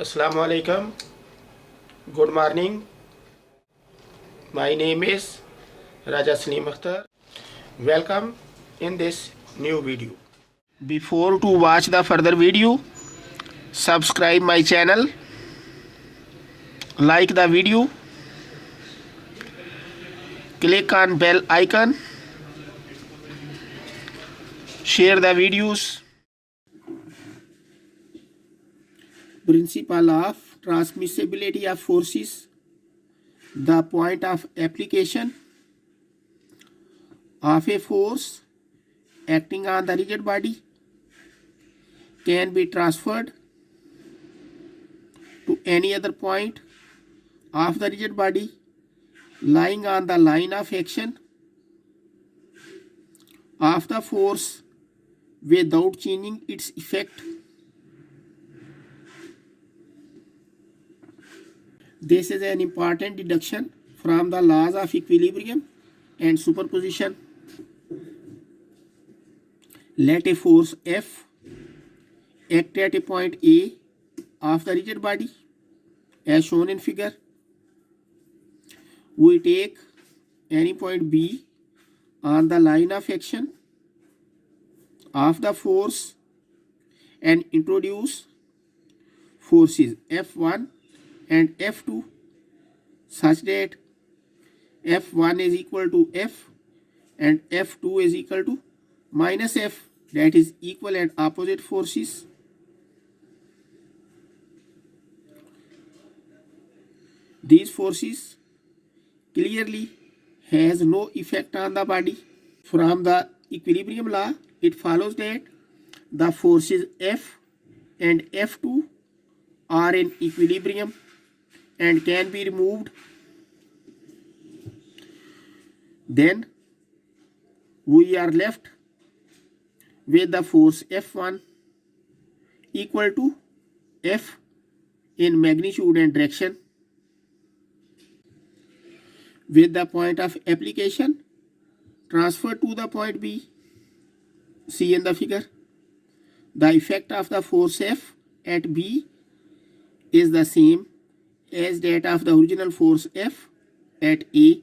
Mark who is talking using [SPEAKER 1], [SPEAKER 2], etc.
[SPEAKER 1] Assalamu alaikum. Good morning. My name is Raja Salim Akhtar. Welcome in this new video. Before to watch the further video, subscribe my channel, like the video, click on bell icon, share the videos. Principle of transmissibility of forces. The point of application of a force acting on the rigid body can be transferred to any other point of the rigid body lying on the line of action of the force without changing its effect. This is an important deduction from the laws of equilibrium and superposition. Let a force F act at a point A of the rigid body as shown in figure. We take any point B on the line of action of the force and introduce forces F1 and F2 such that F1 is equal to F and F2 is equal to minus F, that is equal and opposite forces. These forces clearly has no effect on the body. From the equilibrium law, it follows that the forces F and F2 are in equilibrium and can be removed. Then we are left with the force F1 equal to F in magnitude and direction. With the point of application transferred to the point B, see in the figure, the effect of the force F at B is the same as that of the original force F at A.